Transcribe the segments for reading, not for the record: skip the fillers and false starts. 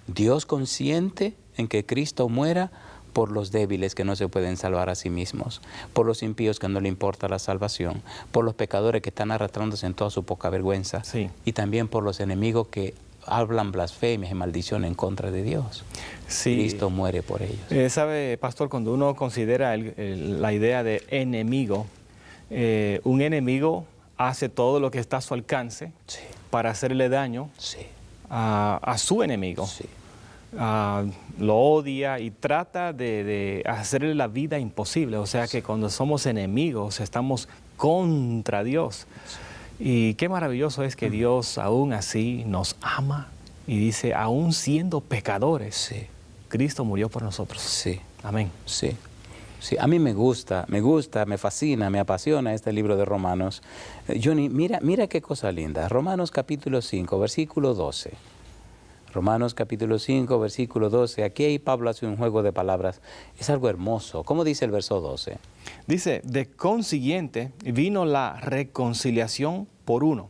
Dios consiente en que Cristo muera por los débiles que no se pueden salvar a sí mismos, por los impíos que no le importa la salvación, por los pecadores que están arrastrándose en toda su poca vergüenza, Sí. y también por los enemigos que hablan blasfemias y maldiciones en contra de Dios. Sí. Cristo muere por ellos. Sabe, pastor, cuando uno considera la idea de enemigo, un enemigo hace todo lo que está a su alcance Sí, para hacerle daño sí, a su enemigo. sí. Lo odia y trata de hacerle la vida imposible. O sea que cuando somos enemigos estamos contra Dios. Y qué maravilloso es que Dios aún así nos ama y dice, aún siendo pecadores, Sí, Cristo murió por nosotros. sí, Amén. sí. Sí, a mí me gusta, me fascina, me apasiona este libro de Romanos. Johnny, mira qué cosa linda. Romanos capítulo 5, versículo 12. Romanos capítulo 5, versículo 12. Aquí Pablo hace un juego de palabras. Es algo hermoso. ¿Cómo dice el verso 12? Dice, de consiguiente vino la reconciliación por uno.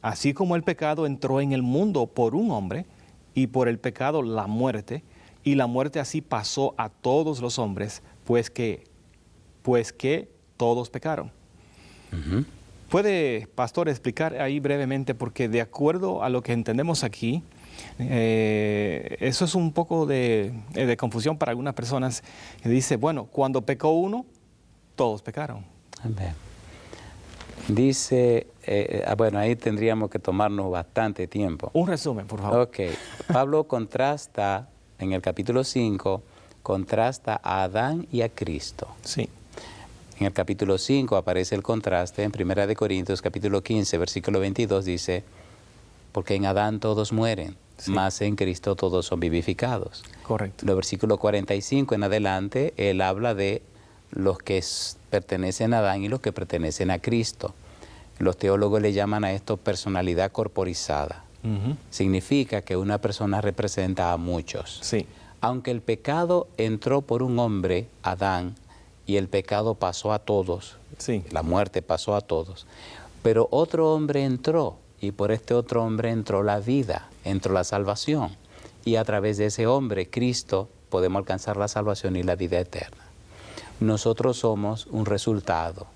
Así como el pecado entró en el mundo por un hombre, y por el pecado la muerte, y la muerte así pasó a todos los hombres, pues que todos pecaron. Ujú. ¿Puede, pastor, explicar ahí brevemente? Porque de acuerdo a lo que entendemos aquí, eso es un poco de confusión para algunas personas. Que dice, bueno, cuando pecó uno, todos pecaron. Amén. Dice, bueno, ahí tendríamos que tomarnos bastante tiempo. Un resumen, por favor. Ok, Pablo contrasta, en el capítulo 5, contrasta a Adán y a Cristo. Sí, En el capítulo 5 aparece el contraste, en 1 de Corintios capítulo 15, versículo 22 dice, porque en Adán todos mueren, Sí. mas en Cristo todos son vivificados. correcto. Los versículos 45 en adelante, él habla de los que pertenecen a Adán y los que pertenecen a Cristo. Los teólogos le llaman a esto personalidad corporizada. Ujú. Significa que una persona representa a muchos. Sí, Aunque el pecado entró por un hombre, Adán, y el pecado pasó a todos, sí, la muerte pasó a todos, pero otro hombre entró, y por este otro hombre entró la vida, entró la salvación, y a través de ese hombre, Cristo, podemos alcanzar la salvación y la vida eterna. Nosotros somos un resultado.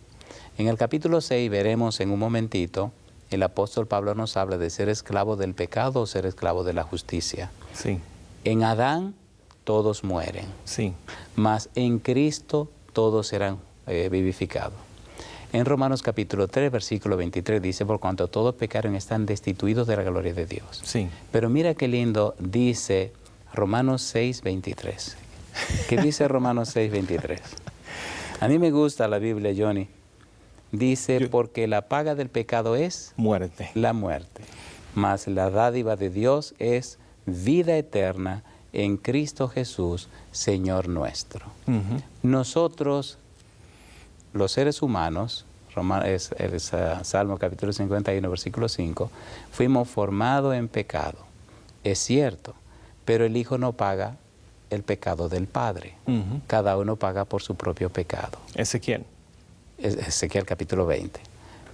En el capítulo 6 veremos en un momentito, el apóstol Pablo nos habla de ser esclavo del pecado o ser esclavo de la justicia. sí, En Adán todos mueren, sí, mas en Cristo todos serán vivificados. En Romanos capítulo 3, versículo 23 dice, por cuanto todos pecaron están destituidos de la gloria de Dios. sí. Pero mira qué lindo dice Romanos 6, 23. ¿Qué dice Romanos 6, 23? A mí me gusta la Biblia, Johnny. Dice, porque la paga del pecado es Muerte. la muerte, mas la dádiva de Dios es vida eterna en Cristo Jesús, Señor nuestro. Ujú. Nosotros, los seres humanos, Salmo capítulo 51, versículo 5, fuimos formados en pecado. Es cierto, pero el Hijo no paga el pecado del Padre. Ujú. Cada uno paga por su propio pecado. Ezequiel. Ezequiel capítulo 20.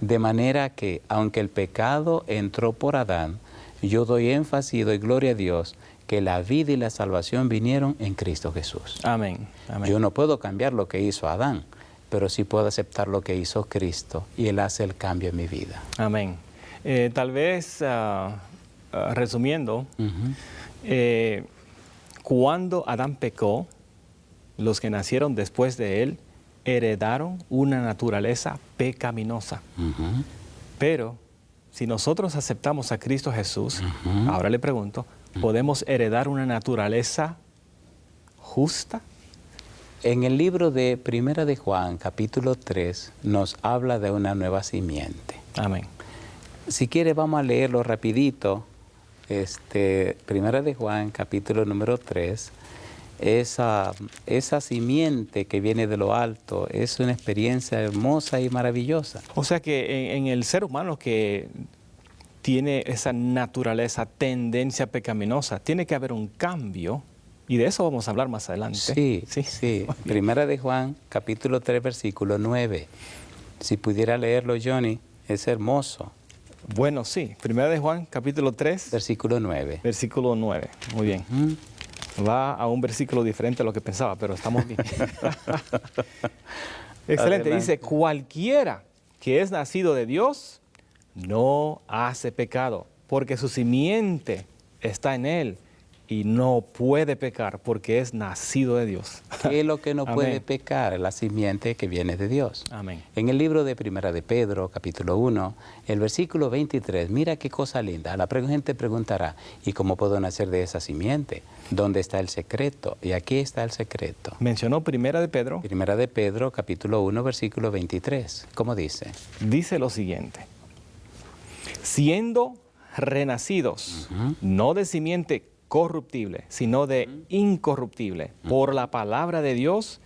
De manera que, aunque el pecado entró por Adán, yo doy énfasis y doy gloria a Dios que la vida y la salvación vinieron en Cristo Jesús. Amén. Amén. Yo no puedo cambiar lo que hizo Adán, pero sí puedo aceptar lo que hizo Cristo y Él hace el cambio en mi vida. Amén. Tal vez, resumiendo, Ujú. cuando Adán pecó, los que nacieron después de él heredaron una naturaleza pecaminosa. Ujú. Pero si nosotros aceptamos a Cristo Jesús, Ujú. ahora le pregunto, ¿podemos heredar una naturaleza justa? En el libro de Primera de Juan, capítulo 3, nos habla de una nueva simiente. Amén. Si quiere, vamos a leerlo rapidito. Primera de Juan, capítulo número 3, esa simiente que viene de lo alto es una experiencia hermosa y maravillosa. O sea que en el ser humano que tiene esa naturaleza, tendencia pecaminosa, tiene que haber un cambio, y de eso vamos a hablar más adelante. Sí. Primera de Juan, capítulo 3, versículo 9. Si pudiera leerlo, Johnny, es hermoso. Bueno, sí. Primera de Juan, capítulo 3, Versículo 9. versículo 9. Muy bien. Va a un versículo diferente a lo que pensaba, pero estamos bien. Excelente. Adelante. Dice, cualquiera que es nacido de Dios no hace pecado, porque su simiente está en él y no puede pecar porque es nacido de Dios. ¿Qué es lo que no puede Amén. pecar? La simiente que viene de Dios. Amén. En el libro de Primera de Pedro, capítulo 1, el versículo 23, mira qué cosa linda. La gente preguntará, ¿y cómo puedo nacer de esa simiente? ¿Dónde está el secreto? Y aquí está el secreto. Mencionó Primera de Pedro, Primera de Pedro, capítulo 1, versículo 23. ¿Cómo dice? dice lo siguiente. Siendo renacidos, no de simiente corruptible, sino de incorruptible, por la palabra de Dios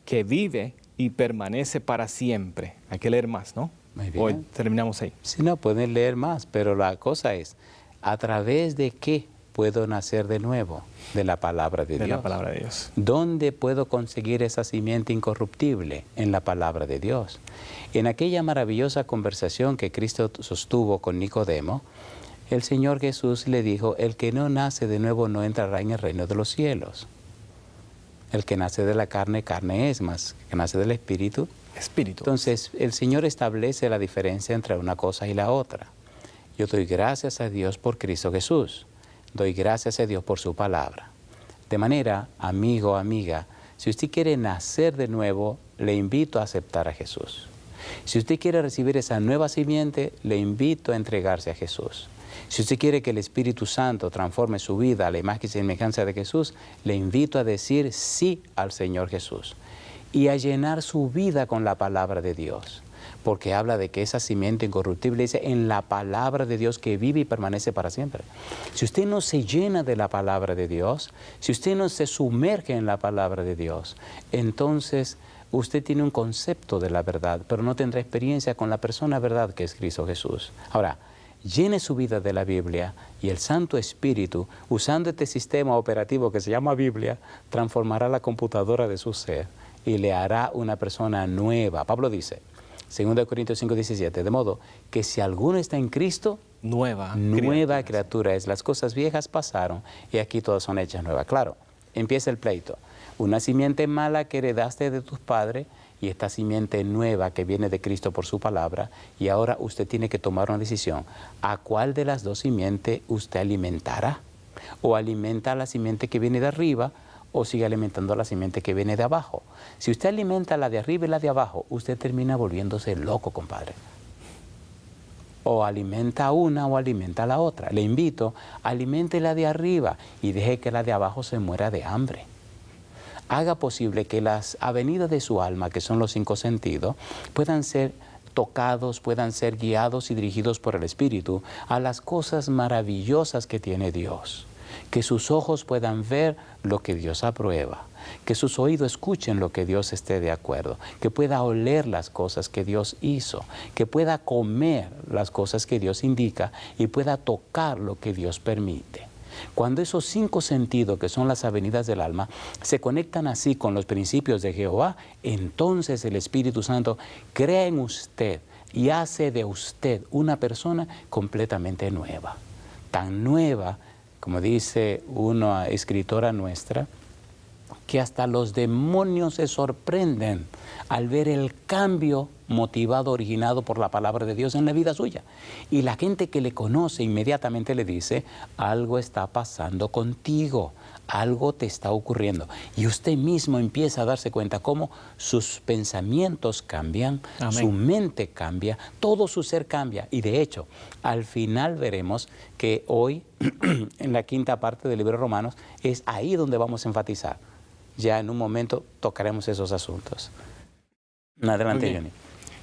que vive y permanece para siempre. Hay que leer más, ¿no? Muy bien. Hoy terminamos ahí. Si no, pueden leer más, pero la cosa es, ¿a través de qué puedo nacer de nuevo? De la palabra de De Dios. la palabra de Dios. ¿Dónde puedo conseguir esa simiente incorruptible? En la palabra de Dios. En aquella maravillosa conversación que Cristo sostuvo con Nicodemo, el Señor Jesús le dijo, el que no nace de nuevo no entrará en el reino de los cielos. El que nace de la carne, carne es, más el que nace del Espíritu. Espíritu. Entonces, el Señor establece la diferencia entre una cosa y la otra. Yo doy gracias a Dios por Cristo Jesús. Doy gracias a Dios por su palabra. De manera, amigo, amiga, si usted quiere nacer de nuevo, le invito a aceptar a Jesús. Si usted quiere recibir esa nueva simiente, le invito a entregarse a Jesús. Si usted quiere que el Espíritu Santo transforme su vida a la imagen y semejanza de Jesús, le invito a decir sí al Señor Jesús y a llenar su vida con la palabra de Dios. Porque habla de que esa simiente incorruptible dice en la palabra de Dios que vive y permanece para siempre. Si usted no se llena de la palabra de Dios, si usted no se sumerge en la palabra de Dios, entonces usted tiene un concepto de la verdad, pero no tendrá experiencia con la persona verdad que es Cristo Jesús. Ahora, llene su vida de la Biblia y el Santo Espíritu, usando este sistema operativo que se llama Biblia, transformará la computadora de su ser y le hará una persona nueva. Pablo dice, 2 Corintios 5:17, de modo que si alguno está en Cristo, Nueva criatura es. Las cosas viejas pasaron y aquí todas son hechas nuevas. Claro, empieza el pleito. Una simiente mala que heredaste de tus padres y esta simiente nueva que viene de Cristo por su palabra, y ahora usted tiene que tomar una decisión. ¿A cuál de las dos simientes usted alimentará? ¿O alimenta a la simiente que viene de arriba o sigue alimentando a la simiente que viene de abajo? Si usted alimenta la de arriba y la de abajo, usted termina volviéndose loco, compadre. O alimenta una o alimenta la otra. Le invito, alimente la de arriba y deje que la de abajo se muera de hambre. Haga posible que las avenidas de su alma, que son los 5 sentidos, puedan ser tocados, puedan ser guiados y dirigidos por el Espíritu a las cosas maravillosas que tiene Dios. Que sus ojos puedan ver lo que Dios aprueba, que sus oídos escuchen lo que Dios esté de acuerdo, que pueda oler las cosas que Dios hizo, que pueda comer las cosas que Dios indica y pueda tocar lo que Dios permite. Cuando esos 5 sentidos, que son las avenidas del alma, se conectan así con los principios de Jehová, entonces el Espíritu Santo crea en usted y hace de usted una persona completamente nueva. Tan nueva, como dice una escritora nuestra, que hasta los demonios se sorprenden al ver el cambio motivado, originado por la palabra de Dios en la vida suya. Y la gente que le conoce inmediatamente le dice, algo está pasando contigo, algo te está ocurriendo. Y usted mismo empieza a darse cuenta cómo sus pensamientos cambian, Amén. Su mente cambia, todo su ser cambia. Y de hecho, al final veremos que hoy, en la 5ª parte del libro de Romanos, es ahí donde vamos a enfatizar. Ya en un momento tocaremos esos asuntos. Adelante, Johnny.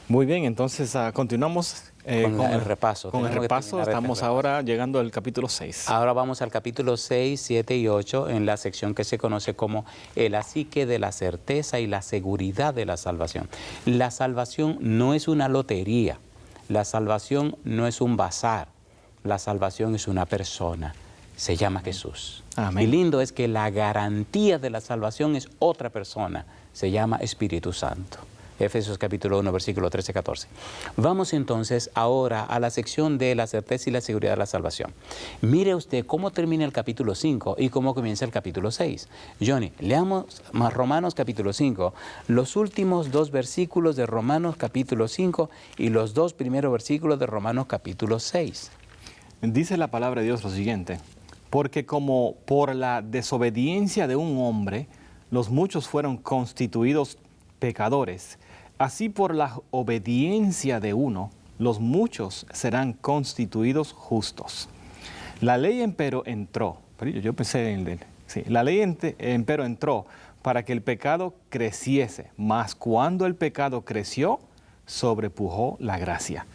Muy bien, entonces continuamos Con el repaso. Con el Tenemos que repaso, terminar estamos este ahora llegando al capítulo 6. Ahora vamos al capítulo 6, 7 y 8 en la sección que se conoce como el asique de la certeza y la seguridad de la salvación. La salvación no es una lotería, la salvación no es un bazar, la salvación es una persona, se llama Jesús. Amén. Y lindo es que la garantía de la salvación es otra persona, se llama Espíritu Santo. Efesios capítulo 1, versículo 13-14. Vamos entonces ahora a la sección de la certeza y la seguridad de la salvación. Mire usted cómo termina el capítulo 5 y cómo comienza el capítulo 6. Johnny, leamos más Romanos capítulo 5, los últimos 2 versículos de Romanos capítulo 5 y los 2 primeros versículos de Romanos capítulo 6. Dice la palabra de Dios lo siguiente: porque como por la desobediencia de un hombre los muchos fueron constituidos pecadores, así por la obediencia de uno los muchos serán constituidos justos. La ley empero entró, yo pensé en el, sí, la ley empero entró para que el pecado creciese, mas cuando el pecado creció, sobrepujó la gracia,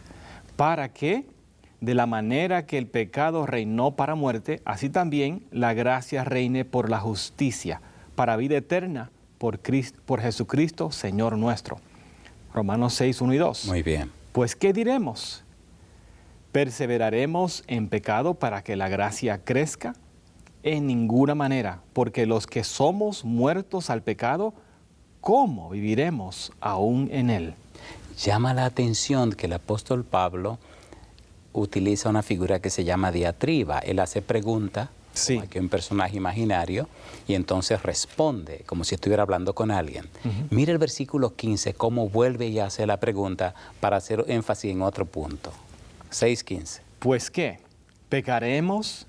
para que de la manera que el pecado reinó para muerte, así también la gracia reine por la justicia, para vida eterna, por Jesucristo, Señor nuestro. Romanos 6, 1 y 2. Muy bien. Pues, ¿qué diremos? ¿Perseveraremos en pecado para que la gracia crezca? En ninguna manera, porque los que somos muertos al pecado, ¿cómo viviremos aún en él? Llama la atención que el apóstol Pablo utiliza una figura que se llama diatriba. Él hace pregunta, sí, como que un personaje imaginario, y entonces responde como si estuviera hablando con alguien. Mira el versículo 15, cómo vuelve y hace la pregunta para hacer énfasis en otro punto. 6:15. Pues ¿qué? ¿Pecaremos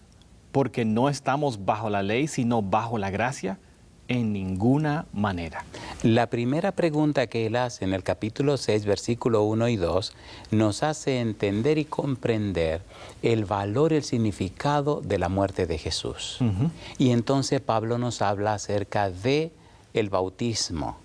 porque no estamos bajo la ley, sino bajo la gracia? En ninguna manera. La primera pregunta que él hace en el capítulo 6, versículo 1 y 2, nos hace entender y comprender el valor y el significado de la muerte de Jesús. Y entonces Pablo nos habla acerca de el bautismo.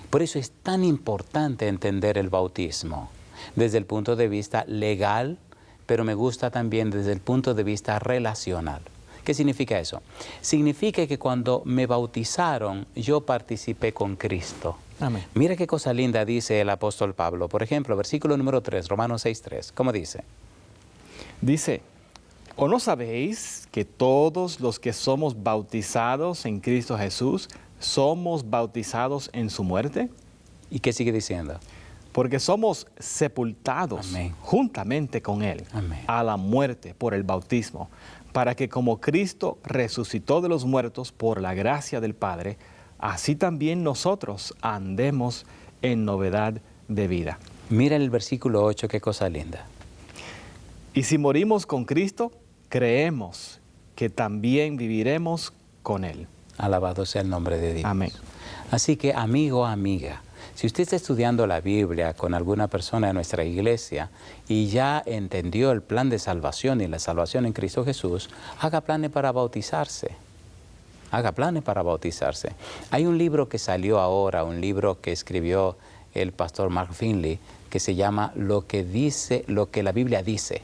Por eso es tan importante entender el bautismo desde el punto de vista legal, pero me gusta también desde el punto de vista relacional. ¿Qué significa eso? Significa que cuando me bautizaron, yo participé con Cristo. Amén. Mira qué cosa linda dice el apóstol Pablo. Por ejemplo, versículo número 3, Romanos 6:3. ¿Cómo dice? Dice: ¿o no sabéis que todos los que somos bautizados en Cristo Jesús, somos bautizados en su muerte? ¿Y qué sigue diciendo? Porque somos sepultados Amén. juntamente con Él Amén. a la muerte por el bautismo, para que como Cristo resucitó de los muertos por la gracia del Padre, así también nosotros andemos en novedad de vida. Mira el versículo 8, qué cosa linda. Y si morimos con Cristo, creemos que también viviremos con Él. Alabado sea el nombre de Dios. Amén. Así que, amigo, amiga, si usted está estudiando la Biblia con alguna persona de nuestra iglesia y ya entendió el plan de salvación y la salvación en Cristo Jesús, haga planes para bautizarse. Haga planes para bautizarse. Hay un libro que salió ahora, un libro que escribió el pastor Mark Finley, que se llama Lo que la Biblia dice.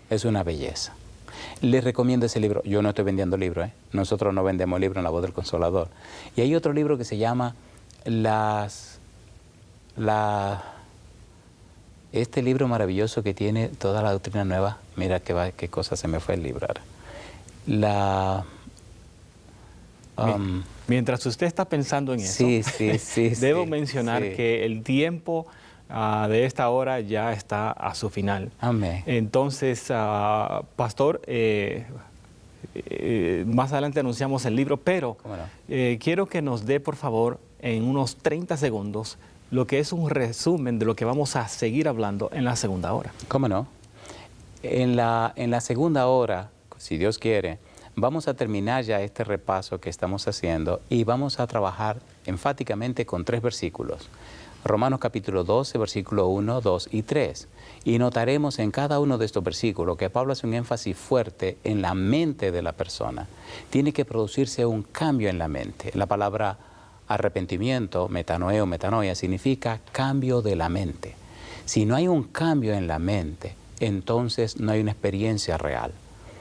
Es una belleza. Les recomiendo ese libro. Yo no estoy vendiendo libros, Nosotros no vendemos libros en La Voz del Consolador. Y hay otro libro que se llama este libro maravilloso que tiene toda la doctrina nueva. Mira qué cosa se me fue el libro ahora. Mientras usted está pensando en eso, debo mencionar que el tiempo de esta hora ya está a su final. Amén. Entonces, pastor, más adelante anunciamos el libro, pero quiero que nos dé, por favor, en unos 30 segundos, lo que es un resumen de lo que vamos a seguir hablando en la segunda hora. ¿Cómo no? En la segunda hora, si Dios quiere, vamos a terminar ya este repaso que estamos haciendo y vamos a trabajar enfáticamente con 3 versículos. Romanos capítulo 12, versículo 1, 2 y 3. Y notaremos en cada uno de estos versículos que Pablo hace un énfasis fuerte en la mente de la persona. Tiene que producirse un cambio en la mente. La palabra arrepentimiento, metanoeo, metanoia, significa cambio de la mente. Si no hay un cambio en la mente, entonces no hay una experiencia real.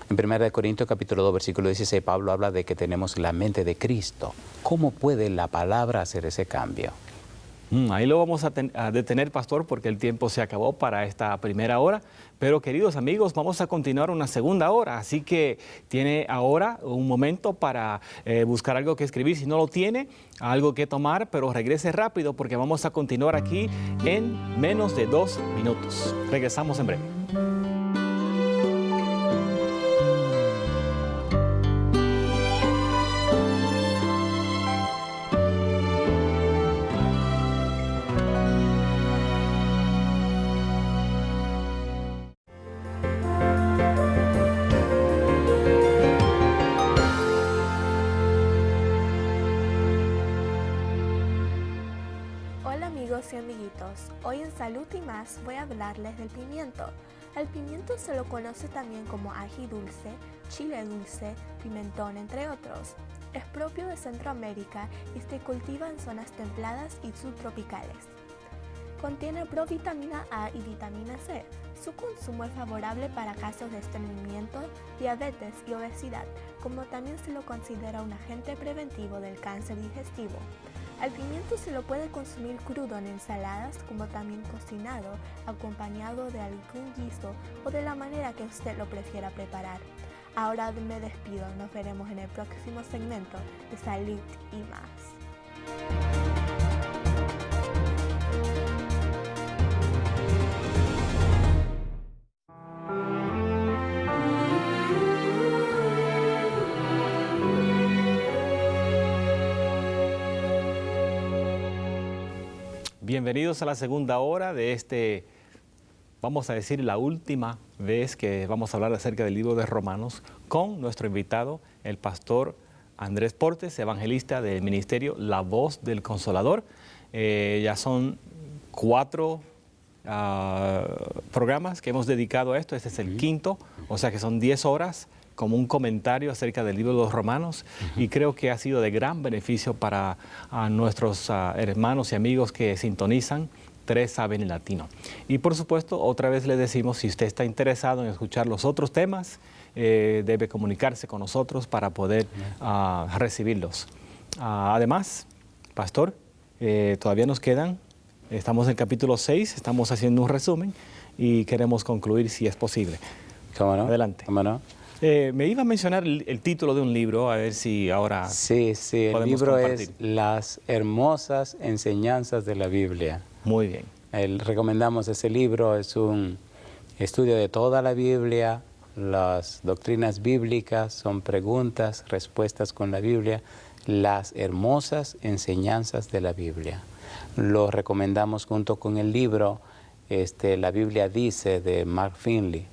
En 1 Corintios capítulo 2, versículo 16, Pablo habla de que tenemos la mente de Cristo. ¿Cómo puede la palabra hacer ese cambio? Ahí lo vamos a detener, pastor, porque el tiempo se acabó para esta primera hora. Pero, queridos amigos, vamos a continuar una segunda hora. Así que tiene ahora un momento para buscar algo que escribir. Si no lo tiene, algo que tomar, pero regrese rápido porque vamos a continuar aquí en menos de 2 minutos. Regresamos en breve. Amigos y amiguitos, hoy en Salud y Más voy a hablarles del pimiento. El pimiento se lo conoce también como ají dulce, chile dulce, pimentón, entre otros. Es propio de Centroamérica y se cultiva en zonas templadas y subtropicales. Contiene provitamina A y vitamina C. Su consumo es favorable para casos de estreñimiento, diabetes y obesidad, como también se lo considera un agente preventivo del cáncer digestivo. El pimiento se lo puede consumir crudo en ensaladas, como también cocinado, acompañado de algún guiso o de la manera que usted lo prefiera preparar. Ahora me despido, nos veremos en el próximo segmento de Salud y Más. Bienvenidos a la segunda hora de vamos a decir, la última vez que vamos a hablar acerca del libro de Romanos con nuestro invitado, el pastor Andrés Portes, evangelista del ministerio La Voz del Consolador. Ya son 4 programas que hemos dedicado a esto. Este es el quinto, o sea que son 10 horas como un comentario acerca del libro de los Romanos, y creo que ha sido de gran beneficio para nuestros hermanos y amigos que sintonizan 3 Saben en Latino. Y por supuesto, otra vez le decimos, si usted está interesado en escuchar los otros temas, debe comunicarse con nosotros para poder recibirlos. Además, pastor, todavía nos quedan, estamos en el capítulo 6, estamos haciendo un resumen y queremos concluir si es posible. ¿Cómo no? Adelante. ¿Cómo no? Me iba a mencionar el título de un libro, a ver si ahora Sí, el libro compartir. es Las hermosas enseñanzas de la Biblia. Muy bien. Recomendamos ese libro, es un estudio de toda la Biblia, las doctrinas bíblicas, son preguntas, respuestas con la Biblia, las hermosas enseñanzas de la Biblia. Lo recomendamos junto con el libro La Biblia dice, de Mark Finley.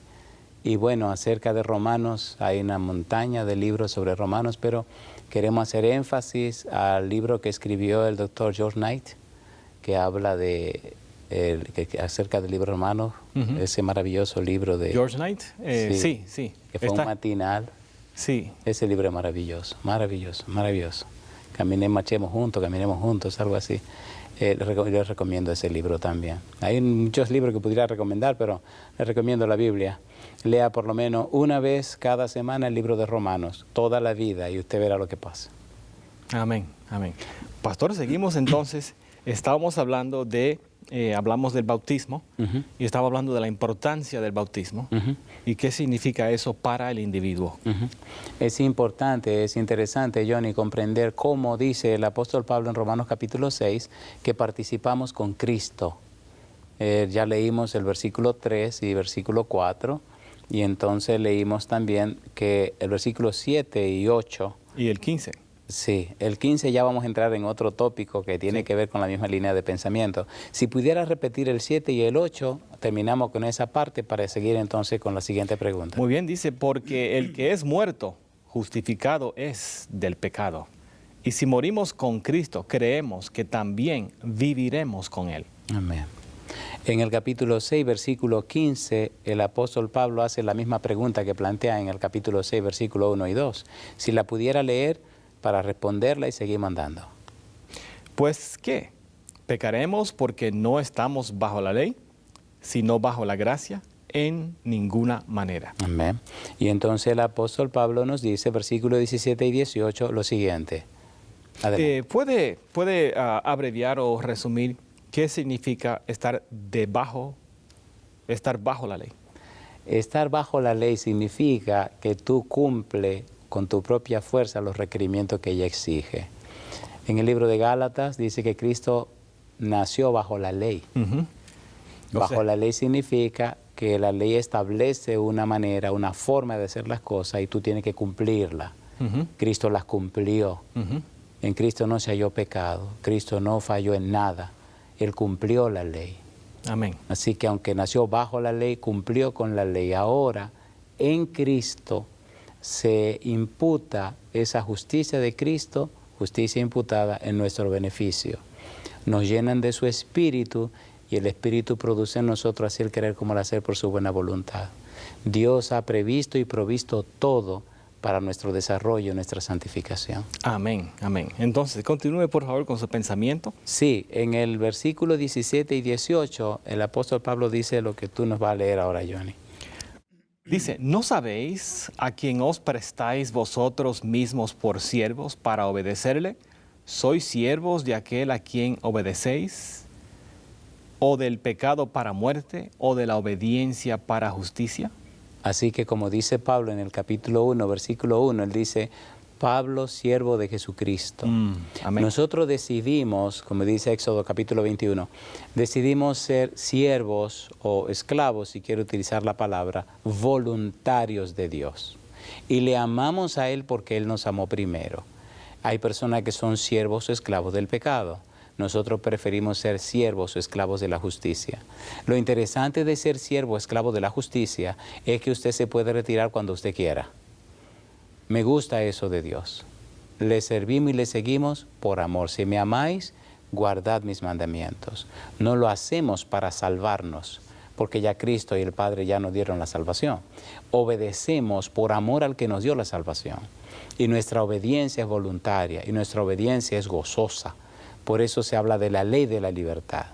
Y bueno, acerca de Romanos, hay una montaña de libros sobre Romanos, pero queremos hacer énfasis al libro que escribió el doctor George Knight, que habla acerca del libro Romanos, ese maravilloso libro de... George Knight, sí. Que fue un matinal. Sí. Ese libro es maravilloso, maravilloso, maravilloso. Marchemos juntos, algo así. Yo recomiendo ese libro también. Hay muchos libros que pudiera recomendar, pero les recomiendo la Biblia. Lea por lo menos una vez cada semana el libro de Romanos, toda la vida, y usted verá lo que pasa. Amén, amén. Pastor, seguimos entonces. Estábamos hablando hablamos del bautismo y estaba hablando de la importancia del bautismo y qué significa eso para el individuo. Es importante, es interesante, Johnny, comprender cómo dice el apóstol Pablo en Romanos capítulo 6 que participamos con Cristo. Ya leímos el versículo 3 y versículo 4 y entonces leímos también que el versículo 7 y 8. Y el 15. Sí, el 15 ya vamos a entrar en otro tópico que tiene que ver con la misma línea de pensamiento. Si pudiera repetir el 7 y el 8, terminamos con esa parte para seguir entonces con la siguiente pregunta. Muy bien, dice, porque el que es muerto, justificado es del pecado. Y si morimos con Cristo, creemos que también viviremos con Él. Amén. En el capítulo 6, versículo 15, el apóstol Pablo hace la misma pregunta que plantea en el capítulo 6, versículo 1 y 2. Si la pudiera leer para responderla y seguir mandando. Pues, ¿qué? ¿Pecaremos porque no estamos bajo la ley, sino bajo la gracia? En ninguna manera. Amén. Y entonces el apóstol Pablo nos dice, versículos 17 y 18, lo siguiente. ¿Puede abreviar o resumir ¿Qué significa estar bajo la ley? Estar bajo la ley significa que tú cumples con tu propia fuerza los requerimientos que ella exige. En el libro de Gálatas dice que Cristo nació bajo la ley. Bajo la ley significa que la ley establece una manera, una forma de hacer las cosas y tú tienes que cumplirla. Cristo las cumplió. En Cristo no se halló pecado. Cristo no falló en nada. Él cumplió la ley. Amén. Así que aunque nació bajo la ley, cumplió con la ley. Ahora, en Cristo se imputa esa justicia de Cristo, justicia imputada en nuestro beneficio. Nos llenan de su Espíritu y el Espíritu produce en nosotros así el querer como el hacer por su buena voluntad. Dios ha previsto y provisto todo para nuestro desarrollo, nuestra santificación. Amén, amén. Entonces, continúe por favor con su pensamiento. Sí, en el versículo 17 y 18, el apóstol Pablo dice lo que tú nos vas a leer ahora, Johnny. Dice, ¿no sabéis a quién os prestáis vosotros mismos por siervos para obedecerle? ¿Sois siervos de aquel a quien obedecéis? ¿O del pecado para muerte, o de la obediencia para justicia? Así que como dice Pablo en el capítulo 1, versículo 1, él dice, Pablo, siervo de Jesucristo. Amén. Nosotros decidimos, como dice Éxodo capítulo 21, decidimos ser siervos o esclavos, si quiero utilizar la palabra, voluntarios de Dios. Y le amamos a Él porque Él nos amó primero. Hay personas que son siervos o esclavos del pecado. Nosotros preferimos ser siervos o esclavos de la justicia. Lo interesante de ser siervo o esclavo de la justicia es que usted se puede retirar cuando usted quiera. Me gusta eso de Dios. Le servimos y le seguimos por amor. Si me amáis, guardad mis mandamientos. No lo hacemos para salvarnos, porque ya Cristo y el Padre ya nos dieron la salvación. Obedecemos por amor al que nos dio la salvación. Y nuestra obediencia es voluntaria y nuestra obediencia es gozosa. Por eso se habla de la ley de la libertad.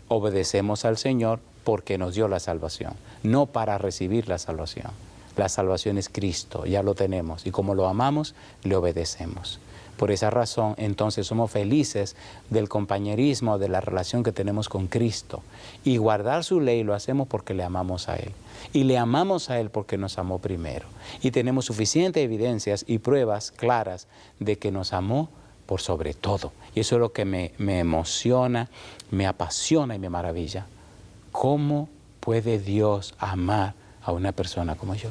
Obedecemos al Señor porque nos dio la salvación, no para recibir la salvación. La salvación es Cristo, ya lo tenemos, y como lo amamos, le obedecemos. Por esa razón, entonces, somos felices del compañerismo, de la relación que tenemos con Cristo. Y guardar su ley lo hacemos porque le amamos a Él. Y le amamos a Él porque nos amó primero. Y tenemos suficientes evidencias y pruebas claras de que nos amó por sobre todo. Y eso es lo que me emociona, me apasiona y me maravilla. ¿Cómo puede Dios amar a una persona como yo?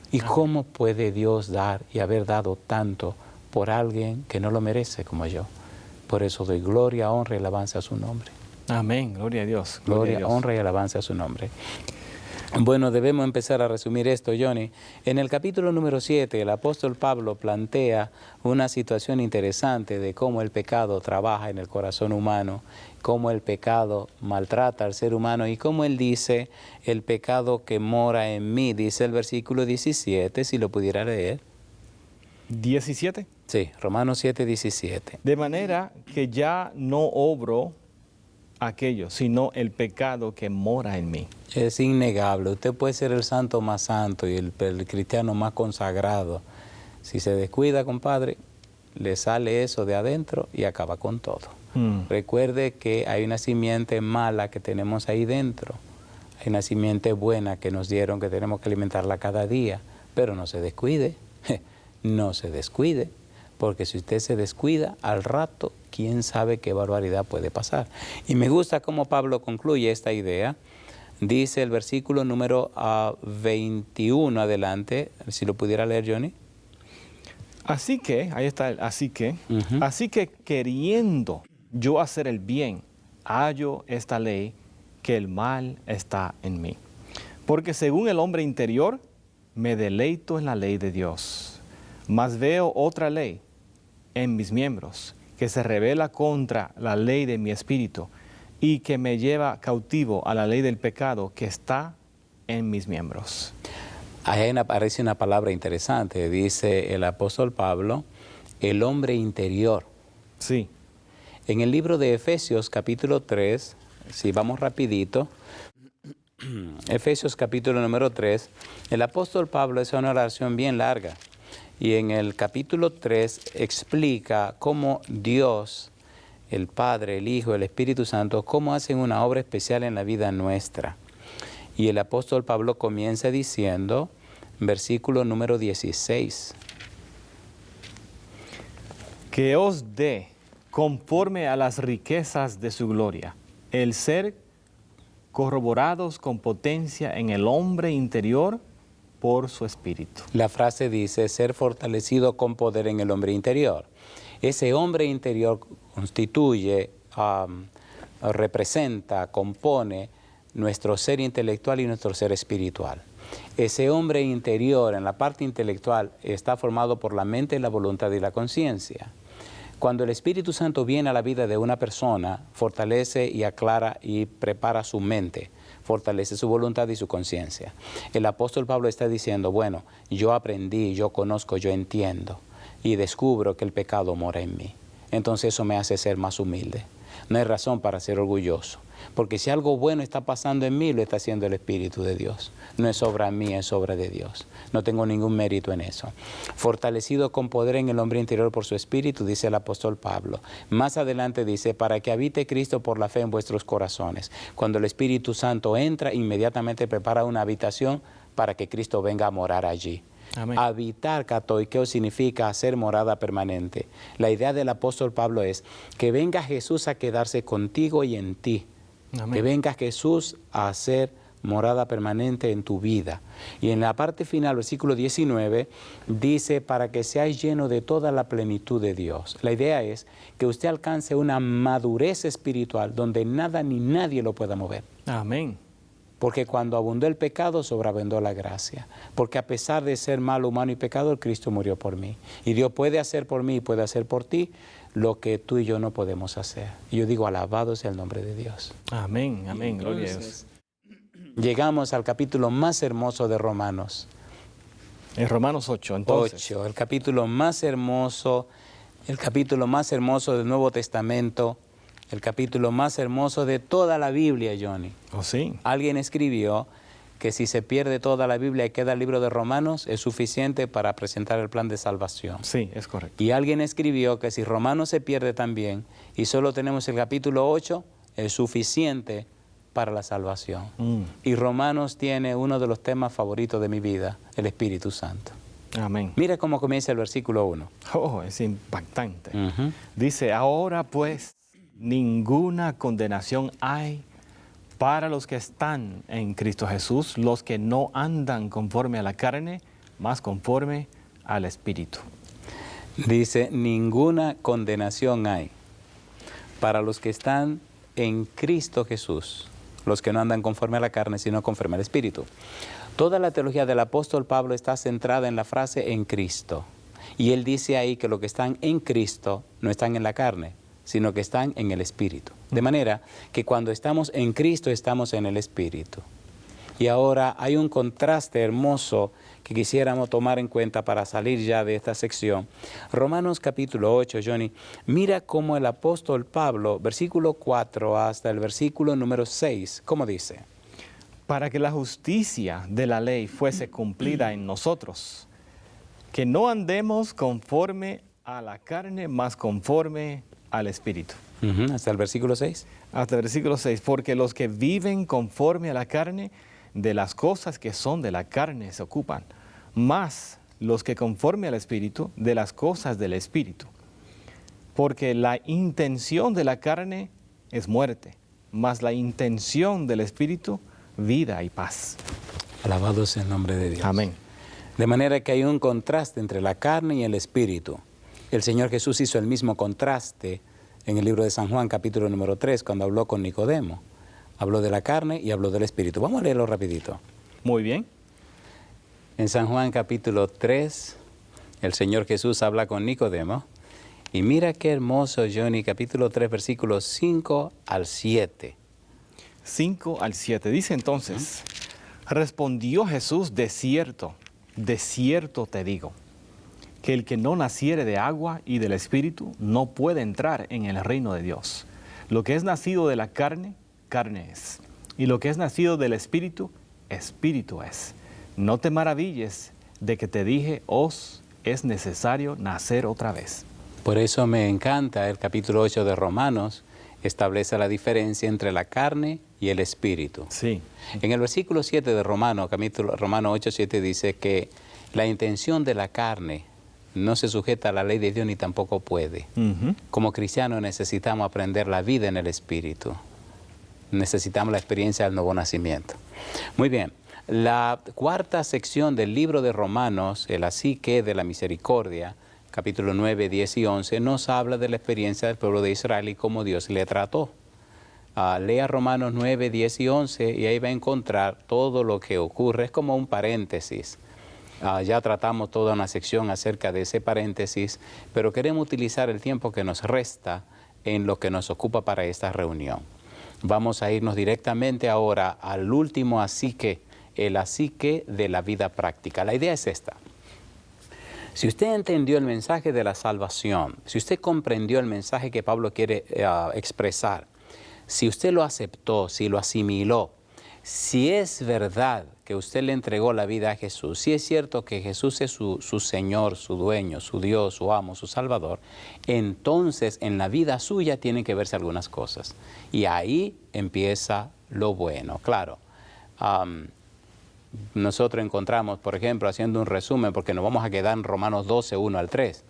¿Y cómo puede Dios dar y haber dado tanto por alguien que no lo merece como yo? Por eso doy gloria, honra y alabanza a su nombre. Amén, gloria a Dios. Gloria, honra y alabanza a su nombre. Bueno, debemos empezar a resumir esto, Johnny. En el capítulo número 7, el apóstol Pablo plantea una situación interesante de cómo el pecado trabaja en el corazón humano, cómo el pecado maltrata al ser humano y cómo él dice, el pecado que mora en mí, dice el versículo 17, si lo pudiera leer. 17. Sí, Romanos 7, 17. De manera que ya no obro aquello, sino el pecado que mora en mí. Es innegable. Usted puede ser el santo más santo y el cristiano más consagrado. Si se descuida, compadre, le sale eso de adentro y acaba con todo. Recuerde que hay una simiente mala que tenemos ahí dentro. Hay una simiente buena que nos dieron que tenemos que alimentarla cada día. Pero no se descuide. No se descuide. Porque si usted se descuida, al rato, quién sabe qué barbaridad puede pasar. Y me gusta cómo Pablo concluye esta idea. Dice el versículo número 21 adelante, si lo pudiera leer, Johnny. Así que, ahí está el así que, así que queriendo yo hacer el bien, hallo esta ley, que el mal está en mí. Porque según el hombre interior, me deleito en la ley de Dios. Mas veo otra ley en mis miembros, que se rebela contra la ley de mi espíritu y que me lleva cautivo a la ley del pecado que está en mis miembros. Ahí aparece una palabra interesante, dice el apóstol Pablo, el hombre interior. Sí. En el libro de Efesios capítulo 3, si vamos rapidito, Efesios capítulo número 3, el apóstol Pablo hace una oración bien larga. Y en el capítulo 3 explica cómo Dios el Padre, el Hijo, el Espíritu Santo, cómo hacen una obra especial en la vida nuestra. Y el apóstol Pablo comienza diciendo, versículo número 16. Que os dé, conforme a las riquezas de su gloria, el ser corroborados con potencia en el hombre interior por su espíritu. La frase dice, ser fortalecido con poder en el hombre interior. Ese hombre interior constituye, representa, compone nuestro ser intelectual y nuestro ser espiritual. Ese hombre interior, en la parte intelectual, está formado por la mente, la voluntad y la conciencia. Cuando el Espíritu Santo viene a la vida de una persona, fortalece y aclara y prepara su mente, fortalece su voluntad y su conciencia. El apóstol Pablo está diciendo, bueno, yo aprendí, yo conozco, yo entiendo y descubro que el pecado mora en mí. Entonces eso me hace ser más humilde. No hay razón para ser orgulloso, porque si algo bueno está pasando en mí, lo está haciendo el Espíritu de Dios. No es obra mía, es obra de Dios. No tengo ningún mérito en eso. Fortalecido con poder en el hombre interior por su Espíritu, dice el apóstol Pablo. Más adelante dice, para que habite Cristo por la fe en vuestros corazones. Cuando el Espíritu Santo entra, inmediatamente prepara una habitación para que Cristo venga a morar allí. Amén. Habitar, katoikeo, significa hacer morada permanente. La idea del apóstol Pablo es que venga Jesús a quedarse contigo y en ti. Amén. Que venga Jesús a hacer morada permanente en tu vida. Y en la parte final, versículo 19, dice, para que seáis lleno de toda la plenitud de Dios. La idea es que usted alcance una madurez espiritual donde nada ni nadie lo pueda mover. Amén. Porque cuando abundó el pecado, sobreabundó la gracia. Porque a pesar de ser malo, humano y pecador, Cristo murió por mí. Y Dios puede hacer por mí y puede hacer por ti lo que tú y yo no podemos hacer. Y yo digo, alabado sea el nombre de Dios. Amén, amén, gloria a Dios. Llegamos al capítulo más hermoso de Romanos. En Romanos 8, entonces. 8, el capítulo más hermoso del Nuevo Testamento. El capítulo más hermoso de toda la Biblia, Johnny. ¿Oh, sí? Alguien escribió que si se pierde toda la Biblia y queda el libro de Romanos, es suficiente para presentar el plan de salvación. Sí, es correcto. Y alguien escribió que si Romanos se pierde también y solo tenemos el capítulo 8, es suficiente para la salvación. Y Romanos tiene uno de los temas favoritos de mi vida, el Espíritu Santo. Amén. Mira cómo comienza el versículo 1. Oh, es impactante. Dice, ahora pues, ninguna condenación hay para los que están en Cristo Jesús, los que no andan conforme a la carne, más conforme al Espíritu. Dice, ninguna condenación hay para los que están en Cristo Jesús, los que no andan conforme a la carne, sino conforme al Espíritu. Toda la teología del apóstol Pablo está centrada en la frase en Cristo. Y él dice ahí que los que están en Cristo no están en la carne, sino que están en el Espíritu. De manera que cuando estamos en Cristo, estamos en el Espíritu. Y ahora hay un contraste hermoso que quisiéramos tomar en cuenta para salir ya de esta sección. Romanos capítulo 8, Johnny, mira cómo el apóstol Pablo, versículo 4 hasta el versículo número 6, ¿cómo dice? Para que la justicia de la ley fuese cumplida en nosotros, que no andemos conforme a la carne, mas conforme al Espíritu. Hasta el versículo 6. Hasta el versículo 6. Porque los que viven conforme a la carne, de las cosas que son de la carne se ocupan, más los que conforme al Espíritu, de las cosas del Espíritu. Porque la intención de la carne es muerte, mas la intención del Espíritu, vida y paz. Alabado sea el nombre de Dios. Amén. De manera que hay un contraste entre la carne y el Espíritu. El Señor Jesús hizo el mismo contraste en el libro de San Juan, capítulo número 3, cuando habló con Nicodemo. Habló de la carne y habló del Espíritu. Vamos a leerlo rapidito. Muy bien. En San Juan, capítulo 3, el Señor Jesús habla con Nicodemo. Y mira qué hermoso, Johnny, capítulo 3, versículos 5 al 7. 5 al 7. Dice entonces, respondió Jesús, de cierto te digo, que el que no naciere de agua y del Espíritu no puede entrar en el reino de Dios. Lo que es nacido de la carne, carne es. Y lo que es nacido del Espíritu, Espíritu es. No te maravilles de que te dije, os es necesario nacer otra vez. Por eso me encanta el capítulo 8 de Romanos, establece la diferencia entre la carne y el espíritu. Sí. En el versículo 7 de Romanos 8, 7 dice que la intención de la carne no se sujeta a la ley de Dios ni tampoco puede. Como cristianos necesitamos aprender la vida en el espíritu. Necesitamos la experiencia del nuevo nacimiento. Muy bien. La cuarta sección del libro de Romanos, el así que de la misericordia, capítulo 9, 10 y 11, nos habla de la experiencia del pueblo de Israel y cómo Dios le trató. Lea Romanos 9, 10 y 11 y ahí va a encontrar todo lo que ocurre. Es como un paréntesis. Ya tratamos toda una sección acerca de ese paréntesis, pero queremos utilizar el tiempo que nos resta en lo que nos ocupa para esta reunión. Vamos a irnos directamente ahora al último así que, el así que de la vida práctica. La idea es esta. Si usted entendió el mensaje de la salvación, si usted comprendió el mensaje que Pablo quiere expresar, si usted lo aceptó, si lo asimiló, si es verdad que usted le entregó la vida a Jesús, si es cierto que Jesús es su Señor, su dueño, su Dios, su amo, su Salvador, entonces en la vida suya tienen que verse algunas cosas. Y ahí empieza lo bueno. Claro, nosotros encontramos, por ejemplo, haciendo un resumen, porque nos vamos a quedar en Romanos 12, 1 al 3.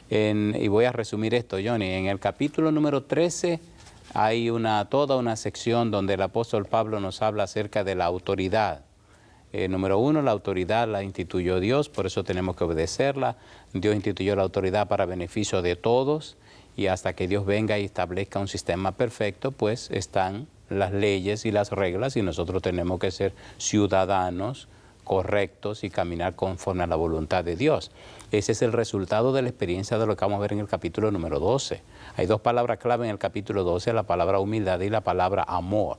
Y voy a resumir esto, Johnny. En el capítulo número 13 hay toda una sección donde el apóstol Pablo nos habla acerca de la autoridad. Número 1, la autoridad la instituyó Dios, por eso tenemos que obedecerla. Dios instituyó la autoridad para beneficio de todos y hasta que Dios venga y establezca un sistema perfecto, pues están las leyes y las reglas y nosotros tenemos que ser ciudadanos correctos y caminar conforme a la voluntad de Dios. Ese es el resultado de la experiencia de lo que vamos a ver en el capítulo número 12. Hay dos palabras clave en el capítulo 12, la palabra humildad y la palabra amor.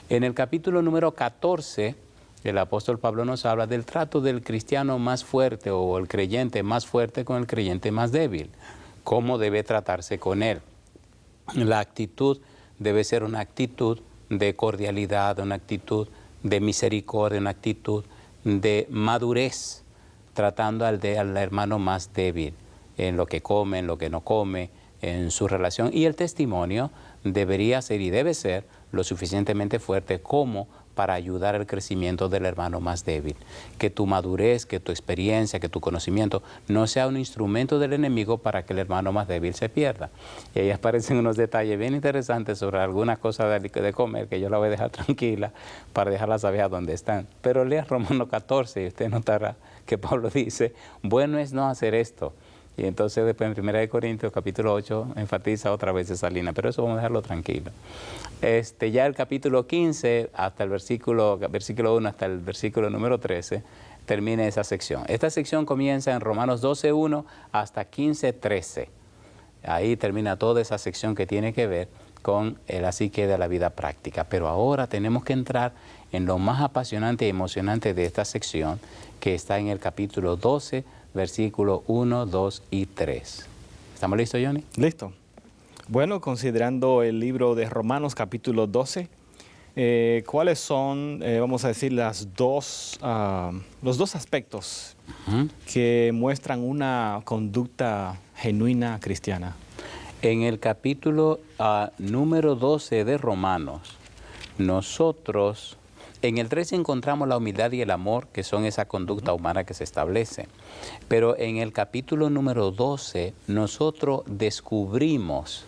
En el capítulo número 14, el apóstol Pablo nos habla del trato del cristiano más fuerte o el creyente más fuerte con el creyente más débil. Cómo debe tratarse con él. La actitud debe ser una actitud de cordialidad, una actitud de misericordia, una actitud de madurez, tratando al hermano más débil en lo que come, en lo que no come, en su relación. Y el testimonio debería ser y debe ser lo suficientemente fuerte como para ayudar al crecimiento del hermano más débil. Que tu madurez, que tu experiencia, que tu conocimiento no sea un instrumento del enemigo para que el hermano más débil se pierda. Y ahí aparecen unos detalles bien interesantes sobre algunas cosas de comer que yo la voy a dejar tranquila para dejarla saber a dónde están. Pero lea Romanos 14 y usted notará que Pablo dice, bueno es no hacer esto. Y entonces después en 1 Corintios capítulo 8 enfatiza otra vez esa línea, pero eso vamos a dejarlo tranquilo. Ya el capítulo 15 hasta el versículo 1 hasta el versículo número 13 termina esa sección. Esta sección comienza en Romanos 12:1 hasta 15:13. Ahí termina toda esa sección que tiene que ver con el así que de la vida práctica. Pero ahora tenemos que entrar en lo más apasionante y emocionante de esta sección, que está en el capítulo 12, versículos 1, 2 y 3. ¿Estamos listos, Johnny? Listo. Bueno, considerando el libro de Romanos capítulo 12, ¿cuáles son, vamos a decir, los dos aspectos que muestran una conducta genuina cristiana? En el capítulo número 12 de Romanos, nosotros, en el 13 encontramos la humildad y el amor, que son esa conducta humana que se establece. Pero en el capítulo número 12, nosotros descubrimos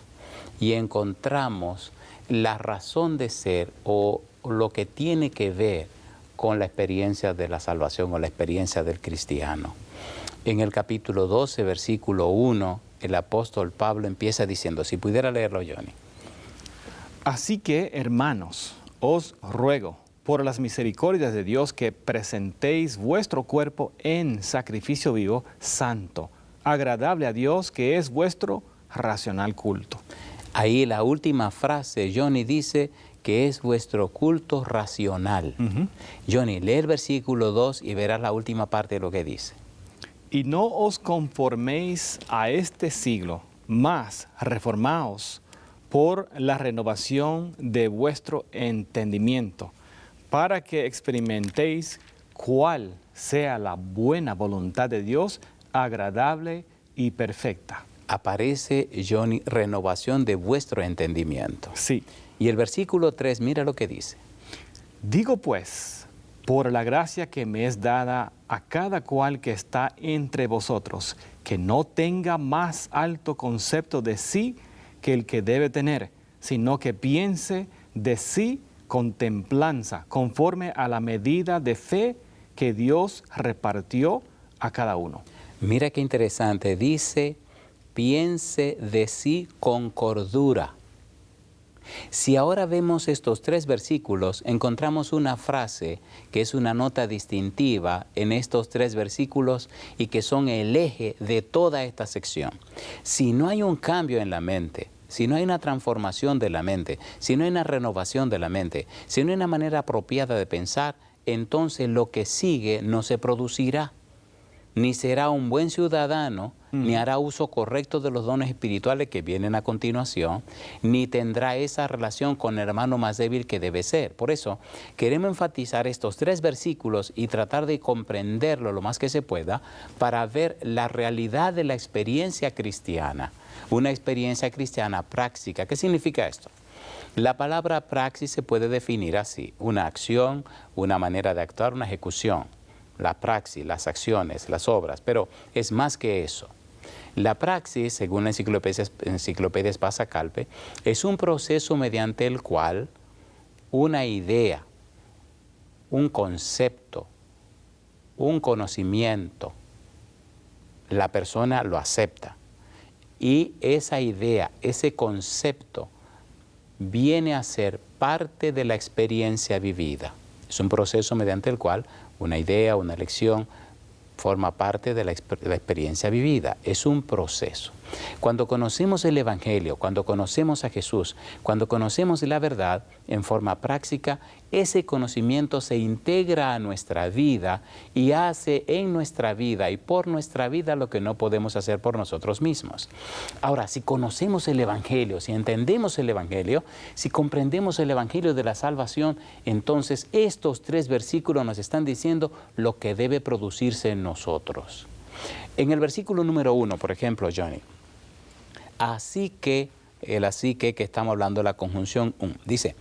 y encontramos la razón de ser o lo que tiene que ver con la experiencia de la salvación o la experiencia del cristiano. En el capítulo 12, versículo 1, el apóstol Pablo empieza diciendo, si pudiera leerlo, Johnny. Así que, hermanos, os ruego por las misericordias de Dios que presentéis vuestro cuerpo en sacrificio vivo, santo, agradable a Dios, que es vuestro racional culto. Ahí la última frase, Johnny, dice que es vuestro culto racional. Johnny, lee el versículo 2 y verás la última parte de lo que dice. Y no os conforméis a este siglo, mas reformaos por la renovación de vuestro entendimiento, para que experimentéis cuál sea la buena voluntad de Dios, agradable y perfecta. aparece, Johnny, renovación de vuestro entendimiento. Sí. Y el versículo 3, mira lo que dice. Digo pues, por la gracia que me es dada a cada cual que está entre vosotros, que no tenga más alto concepto de sí que el que debe tener, sino que piense de sí con templanza, conforme a la medida de fe que Dios repartió a cada uno. Mira qué interesante, dice, piense de sí con cordura. Si ahora vemos estos 3 versículos, encontramos una frase que es una nota distintiva en estos 3 versículos y que son el eje de toda esta sección. Si no hay un cambio en la mente, si no hay una transformación de la mente, si no hay una renovación de la mente, si no hay una manera apropiada de pensar, entonces lo que sigue no se producirá. Ni será un buen ciudadano, ni hará uso correcto de los dones espirituales que vienen a continuación, ni tendrá esa relación con el hermano más débil que debe ser. Por eso, queremos enfatizar estos 3 versículos y tratar de comprenderlo lo más que se pueda para ver la realidad de la experiencia cristiana. Una experiencia cristiana práctica. ¿Qué significa esto? La palabra praxis se puede definir así: una acción, una manera de actuar, una ejecución. La praxis, las acciones, las obras, pero es más que eso. La praxis, según la enciclopedia Espasa Calpe, es un proceso mediante el cual una idea, un concepto, un conocimiento, la persona lo acepta y esa idea, ese concepto viene a ser parte de la experiencia vivida. Es un proceso mediante el cual una idea, una lección, forma parte de la experiencia vivida. Es un proceso. Cuando conocemos el Evangelio, cuando conocemos a Jesús, cuando conocemos la verdad en forma práctica, ese conocimiento se integra a nuestra vida y hace en nuestra vida y por nuestra vida lo que no podemos hacer por nosotros mismos. Ahora, si conocemos el Evangelio, si entendemos el Evangelio, si comprendemos el Evangelio de la salvación, entonces estos 3 versículos nos están diciendo lo que debe producirse en nosotros. En el versículo número 1, por ejemplo, Johnny, así que estamos hablando de la conjunción dice,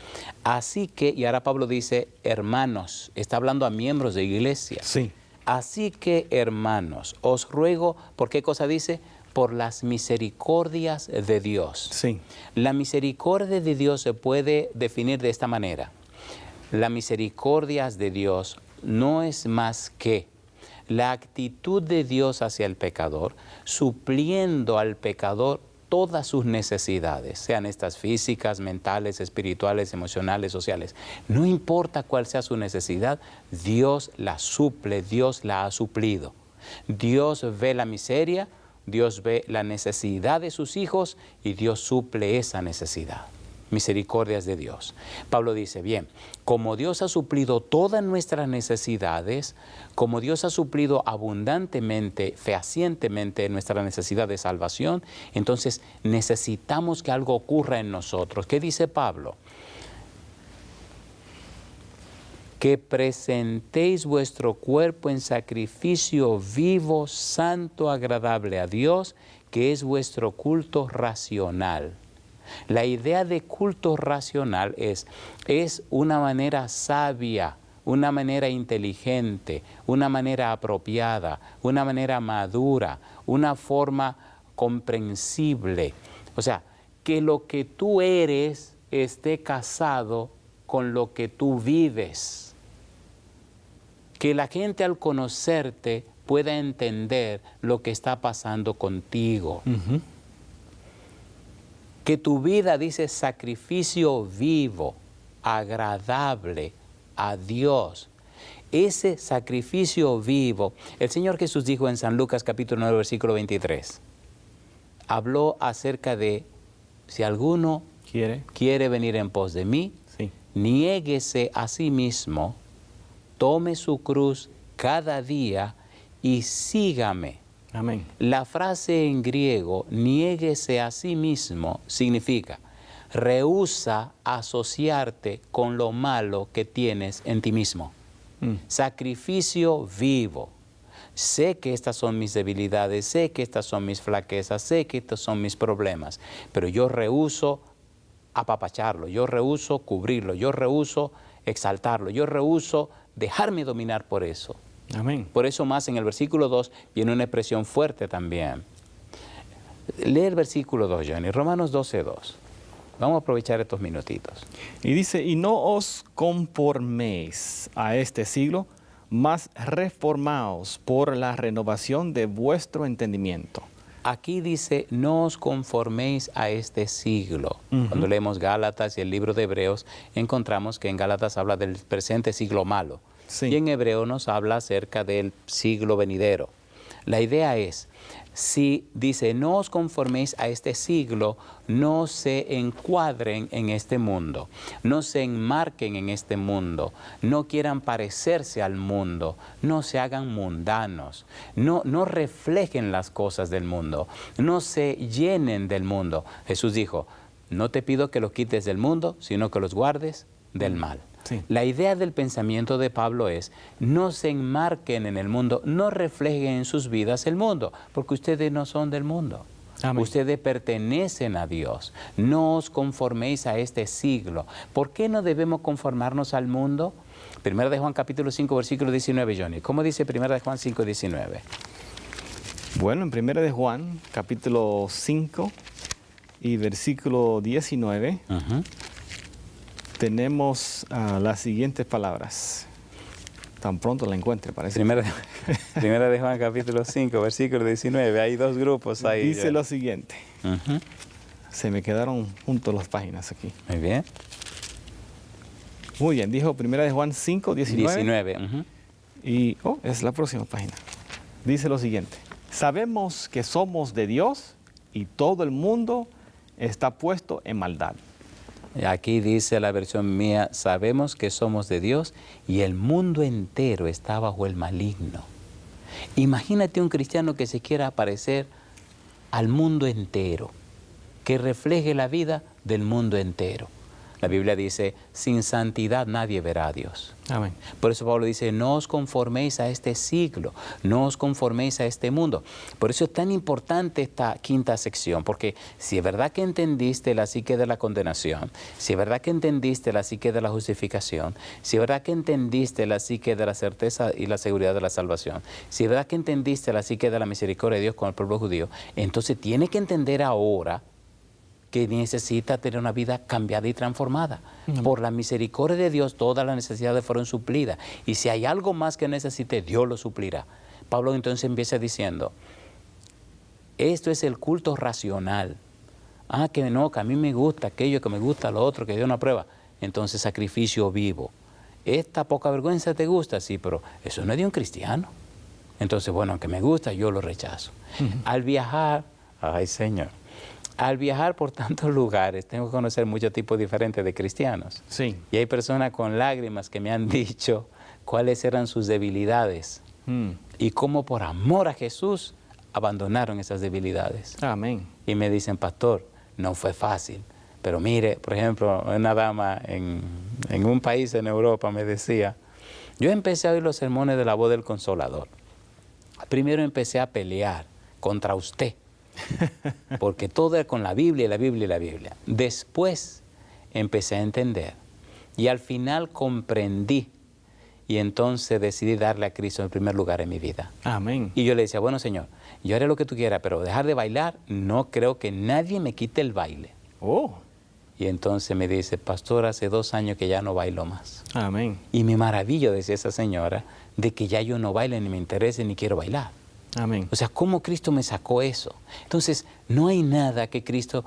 así que, y ahora Pablo dice, hermanos, está hablando a miembros de iglesia. Sí. Así que, hermanos, os ruego, ¿por qué cosa dice? Por las misericordias de Dios. Sí. La misericordia de Dios se puede definir de esta manera. La misericordia de Dios no es más que la actitud de Dios hacia el pecador, supliendo al pecador todas sus necesidades, sean estas físicas, mentales, espirituales, emocionales, sociales. No importa cuál sea su necesidad, Dios la suple, Dios la ha suplido. Dios ve la miseria, Dios ve la necesidad de sus hijos y Dios suple esa necesidad. Misericordias de Dios. Pablo dice, bien, como Dios ha suplido todas nuestras necesidades, como Dios ha suplido abundantemente, fehacientemente nuestra necesidad de salvación, entonces necesitamos que algo ocurra en nosotros. ¿Qué dice Pablo? Que presentéis vuestro cuerpo en sacrificio vivo, santo, agradable a Dios, que es vuestro culto racional. La idea de culto racional es una manera sabia, una manera inteligente, una manera apropiada, una manera madura, una forma comprensible. O sea, que lo que tú eres esté casado con lo que tú vives. Que la gente al conocerte pueda entender lo que está pasando contigo. Que tu vida, dice, sacrificio vivo, agradable a Dios. Ese sacrificio vivo, el Señor Jesús dijo en San Lucas capítulo 9, versículo 23, habló acerca de, si alguno quiere venir en pos de mí, Sí. niéguese a sí mismo, tome su cruz cada día y sígame. Amén. La frase en griego, niéguese a sí mismo, significa rehúsa asociarte con lo malo que tienes en ti mismo. Sacrificio vivo. Sé que estas son mis debilidades, sé que estas son mis flaquezas, sé que estos son mis problemas, pero yo rehúso apapacharlo, yo rehúso cubrirlo, yo rehúso exaltarlo, yo rehúso dejarme dominar por eso. Amén. Por eso más en el versículo 2 viene una expresión fuerte también. Lee el versículo 2, Johnny, Romanos 12:2. Vamos a aprovechar estos minutitos. Y dice, y no os conforméis a este siglo, mas reformaos por la renovación de vuestro entendimiento. Aquí dice, no os conforméis a este siglo. Cuando leemos Gálatas y el libro de Hebreos, encontramos que en Gálatas habla del presente siglo malo. Sí. Y en Hebreo nos habla acerca del siglo venidero. La idea es, si dice, no os conforméis a este siglo, no se encuadren en este mundo, no se enmarquen en este mundo, no quieran parecerse al mundo, no se hagan mundanos, no reflejen las cosas del mundo, no se llenen del mundo. Jesús dijo, no te pido que los quites del mundo, sino que los guardes del mal. Sí. La idea del pensamiento de Pablo es, no se enmarquen en el mundo, no reflejen en sus vidas el mundo, porque ustedes no son del mundo. Amén. Ustedes pertenecen a Dios. No os conforméis a este siglo. ¿Por qué no debemos conformarnos al mundo? Primera de Juan capítulo 5, versículo 19, Johnny. ¿Cómo dice Primera de Juan 5, 19? Bueno, en 1 de Juan, capítulo 5 y versículo 19, tenemos las siguientes palabras. Tan pronto la encuentre, parece. Primera de Juan, capítulo 5, versículo 19. Hay dos grupos ahí. Dice lo siguiente. Se me quedaron juntos las páginas aquí. Muy bien. Muy bien, dijo 1 de Juan 5, 19. 19. Y, es la próxima página. Dice lo siguiente. Sabemos que somos de Dios y todo el mundo está puesto en maldad. Aquí dice la versión mía, sabemos que somos de Dios y el mundo entero está bajo el maligno. Imagínate un cristiano que se quiera parecer al mundo entero, que refleje la vida del mundo entero. La Biblia dice, sin santidad nadie verá a Dios. Amén. Por eso Pablo dice, no os conforméis a este siglo, no os conforméis a este mundo. Por eso es tan importante esta quinta sección, porque si es verdad que entendiste la psique de la condenación, si es verdad que entendiste la psique de la justificación, si es verdad que entendiste la psique de la certeza y la seguridad de la salvación, si es verdad que entendiste la psique de la misericordia de Dios con el pueblo judío, entonces tienes que entender ahora que necesita tener una vida cambiada y transformada. Por la misericordia de Dios, todas las necesidades fueron suplidas. Y si hay algo más que necesite, Dios lo suplirá. Pablo entonces empieza diciendo, esto es el culto racional. Que no, que a mí me gusta aquello, que me gusta lo otro, que Dios no aprueba. Entonces, sacrificio vivo. Esta poca vergüenza te gusta, sí, pero eso no es de un cristiano. Entonces, bueno, aunque me gusta, yo lo rechazo. Al viajar, ay Señor, al viajar por tantos lugares, tengo que conocer muchos tipos diferentes de cristianos. Sí. Y hay personas con lágrimas que me han dicho cuáles eran sus debilidades y cómo por amor a Jesús abandonaron esas debilidades. Amén. Y me dicen, pastor, no fue fácil. Pero mire, por ejemplo, una dama en un país en Europa me decía, yo empecé a oír los sermones de la voz del Consolador. Primero empecé a pelear contra usted. Porque todo era con la Biblia, la Biblia y la Biblia. Después empecé a entender y al final comprendí y entonces decidí darle a Cristo en primer lugar en mi vida. Amén. Y yo le decía, bueno Señor, yo haré lo que tú quieras, pero dejar de bailar, no creo que nadie me quite el baile. Y entonces me dice, pastor, hace 2 años que ya no bailo más. Amén. Y me maravillo, decía esa señora, de que ya yo no baile, ni me interese, ni quiero bailar. Amén. O sea, ¿cómo Cristo me sacó eso? Entonces, no hay nada que Cristo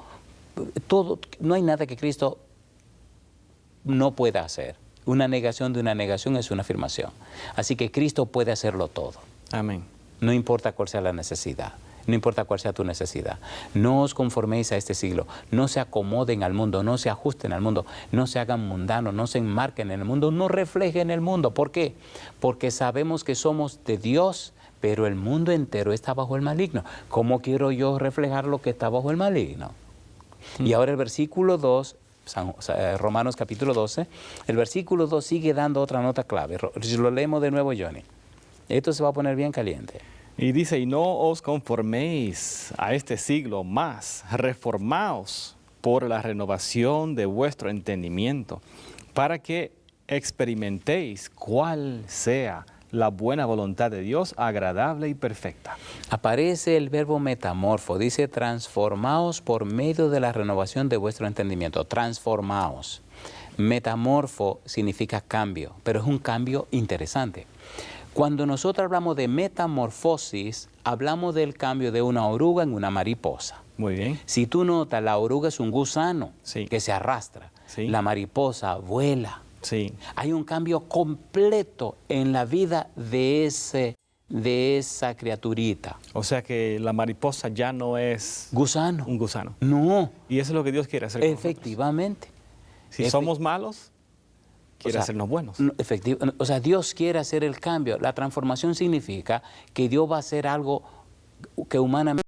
no pueda hacer. Una negación de una negación es una afirmación. Así que Cristo puede hacerlo todo. Amén. No importa cuál sea la necesidad, no importa cuál sea tu necesidad. No os conforméis a este siglo, no se acomoden al mundo, no se ajusten al mundo, no se hagan mundanos, no se enmarquen en el mundo, no reflejen el mundo. ¿Por qué? Porque sabemos que somos de Dios, pero el mundo entero está bajo el maligno. ¿Cómo quiero yo reflejar lo que está bajo el maligno? Y ahora el versículo 2, Romanos capítulo 12, el versículo 2 sigue dando otra nota clave. Lo leemos de nuevo, Johnny. Esto se va a poner bien caliente. Y dice, y no os conforméis a este siglo, más reformaos por la renovación de vuestro entendimiento, para que experimentéis cuál sea la buena voluntad de Dios, agradable y perfecta. Aparece el verbo metamorfo, dice transformaos por medio de la renovación de vuestro entendimiento. Transformaos. Metamorfo significa cambio, pero es un cambio interesante. Cuando nosotros hablamos de metamorfosis, hablamos del cambio de una oruga en una mariposa. Muy bien. Si tú notas, la oruga es un gusano Sí. que se arrastra. Sí. La mariposa vuela. Sí. Hay un cambio completo en la vida de esa criaturita. O sea que la mariposa ya no es Gusano. un gusano. No, Y eso es lo que Dios quiere hacer con nosotros. efectivamente. Si somos malos, quiere hacernos buenos. O sea, Dios quiere hacer el cambio. La transformación significa que Dios va a hacer algo que humanamente